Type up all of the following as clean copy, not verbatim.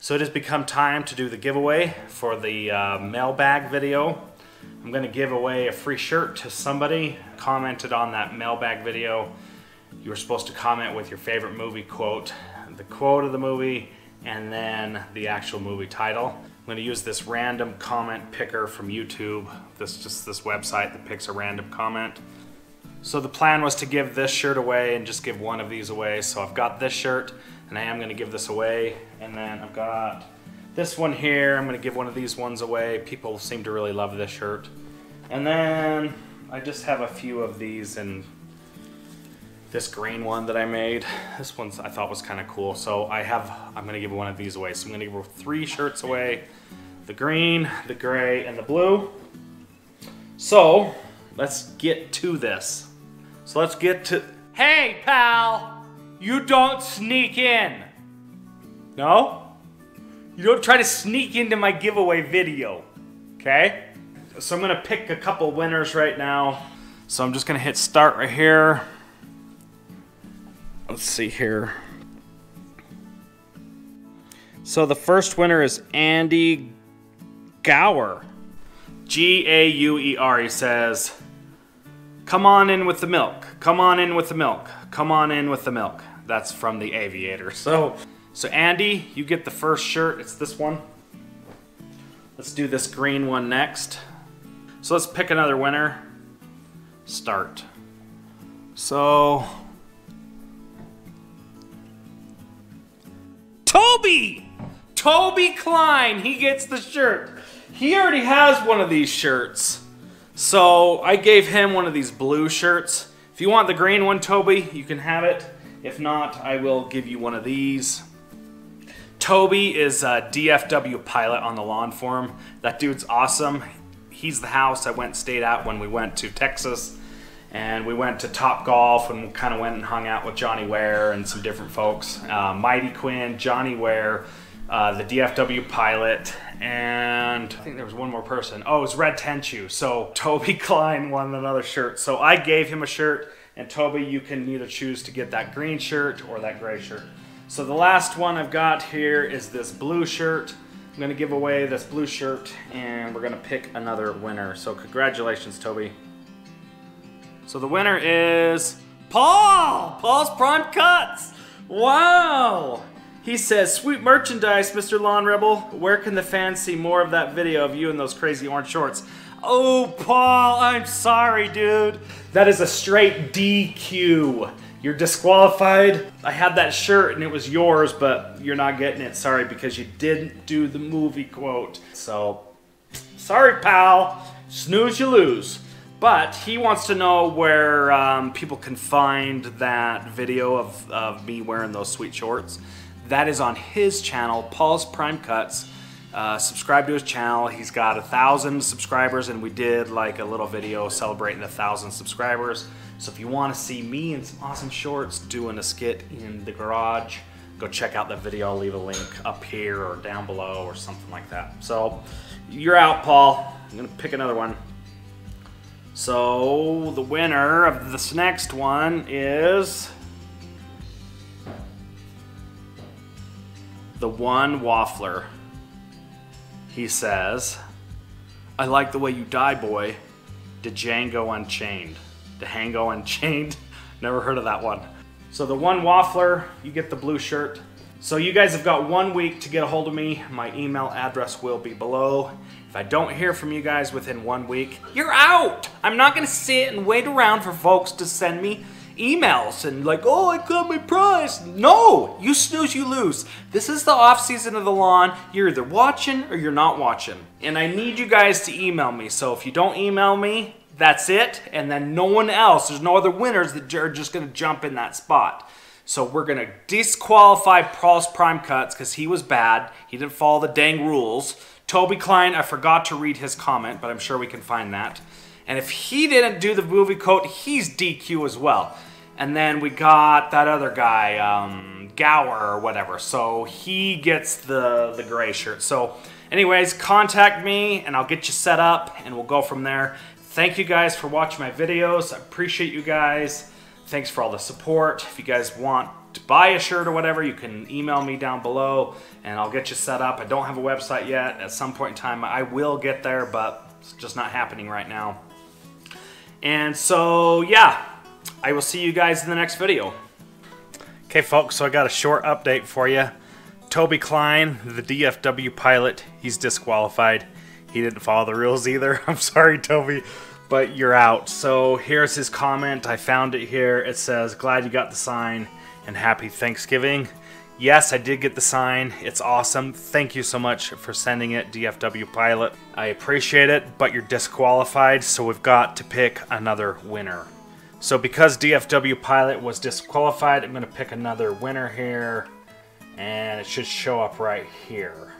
So it has become time to do the giveaway for the mailbag video. I'm going to give away a free shirt to somebody commented on that mailbag video. You were supposed to comment with your favorite movie quote, the quote of the movie, and then the actual movie title. I'm going to use this random comment picker from YouTube. This website that picks a random comment. So the plan was to give this shirt away and just give one of these away. So I've got this shirt and I am going to give this away. And then I've got this one here. I'm going to give one of these ones away. People seem to really love this shirt. And then I just have a few of these, and this green one that I made. This one I thought was kind of cool. So I'm going to give one of these away. So I'm going to give 3 shirts away. The green, the gray, and the blue. So let's get to this. So let's get to... Hey, pal! You don't sneak in. No? You don't try to sneak into my giveaway video. Okay? So I'm going to pick a couple winners right now. So I'm just going to hit start right here. Let's see here. So the first winner is Andy Gower. G-A-U-E-R. He says, "Come on in with the milk. Come on in with the milk. Come on in with the milk." That's from The Aviator. So Andy, you get the first shirt. It's this one. Let's do this green one next. So let's pick another winner. Start. So Toby Klein, he gets the shirt. He already has one of these shirts. So I gave him one of these blue shirts. If you want the green one, Toby, you can have it. If not, I will give you one of these. Toby is a DFW pilot on the lawn forum. That dude's awesome. He's the house I went and stayed at when we went to Texas. And we went to Top Golf and kind of went and hung out with Johnny Ware and some different folks. Mighty Quinn, Johnny Ware, the DFW pilot, and I think there was one more person. Oh, it was Red Tenchu. So Toby Klein won another shirt. So I gave him a shirt, and Toby, you can either choose to get that green shirt or that gray shirt. So the last one I've got here is this blue shirt. I'm going to give away this blue shirt, and we're going to pick another winner. So congratulations, Toby. So the winner is Paul! Paul's Prime Cuts! Wow! He says, "Sweet merchandise, Mr. Lawn Rebel. Where can the fans see more of that video of you in those crazy orange shorts?" Oh, Paul, I'm sorry, dude. That is a straight DQ. You're disqualified. I had that shirt and it was yours, but you're not getting it. Sorry, because you didn't do the movie quote. So, sorry, pal. Snooze, you lose. But he wants to know where people can find that video of me wearing those sweet shorts. That is on his channel, Paul's Prime Cuts. Subscribe to his channel. He's got 1,000 subscribers, and we did like a little video celebrating the 1,000 subscribers. So if you want to see me in some awesome shorts doing a skit in the garage, go check out that video. I'll leave a link up here or down below or something like that. So you're out, Paul. I'm gonna pick another one. So the winner of this next one is the One Waffler. He says, "I like the way you die, boy. Django Unchained." Django Unchained? Never heard of that one. So the One Waffler, you get the blue shirt. So you guys have got 1 week to get a hold of me. My email address will be below. If I don't hear from you guys within 1 week, you're out! I'm not gonna sit and wait around for folks to send me emails and like, "Oh, I got my prize." No, you snooze, you lose. This is the off season of the lawn. You're either watching or you're not watching. And I need you guys to email me. So if you don't email me, that's it. And then no one else, there's no other winners that are just gonna jump in that spot. So we're gonna disqualify Paul's Prime Cuts because he was bad. He didn't follow the dang rules. Toby Klein, I forgot to read his comment, but I'm sure we can find that. And if he didn't do the movie quote, he's DQ as well. And then we got that other guy, Gower or whatever. So he gets the gray shirt. So anyways, contact me and I'll get you set up and we'll go from there. Thank you guys for watching my videos. I appreciate you guys. Thanks for all the support. If you guys want to buy a shirt or whatever, you can email me down below and I'll get you set up. I don't have a website yet. At some point in time I will get there, but it's just not happening right now. And so yeah, I will see you guys in the next video. Okay folks, so I got a short update for you. Toby Klein, the DFW pilot, he's disqualified. He didn't follow the rules either. I'm sorry, Toby, but you're out. So here's his comment. I found it here. It says, glad you got the sign and happy Thanksgiving. Yes, I did get the sign. It's awesome. Thank you so much for sending it, DFW pilot. I appreciate it, but you're disqualified, so we've got to pick another winner. So because DFW pilot was disqualified, I'm gonna pick another winner here, and it should show up right here.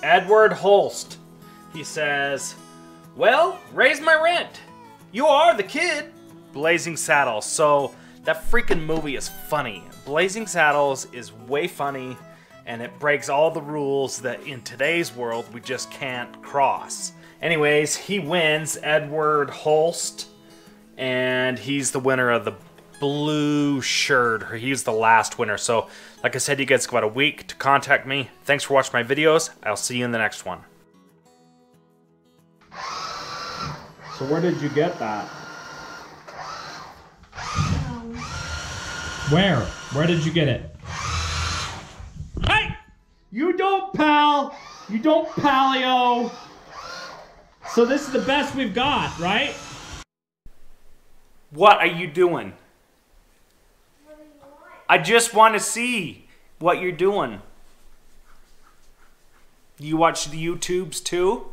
Edward Holst. He says, well, raise my rent. You are the kid. Blazing Saddles. So that freaking movie is funny. Blazing Saddles is way funny, and it breaks all the rules that in today's world we just can't cross. Anyways, he wins, Edward Holst, and he's the winner of the blue shirt. He's the last winner. So like I said, you guys got a week to contact me. Thanks for watching my videos. I'll see you in the next one. So where did you get that? Where? Where did you get it? Hey! You don't pal! You don't paleo! So this is the best we've got, right? What are you doing? I just want to see what you're doing. You watch the YouTubes too?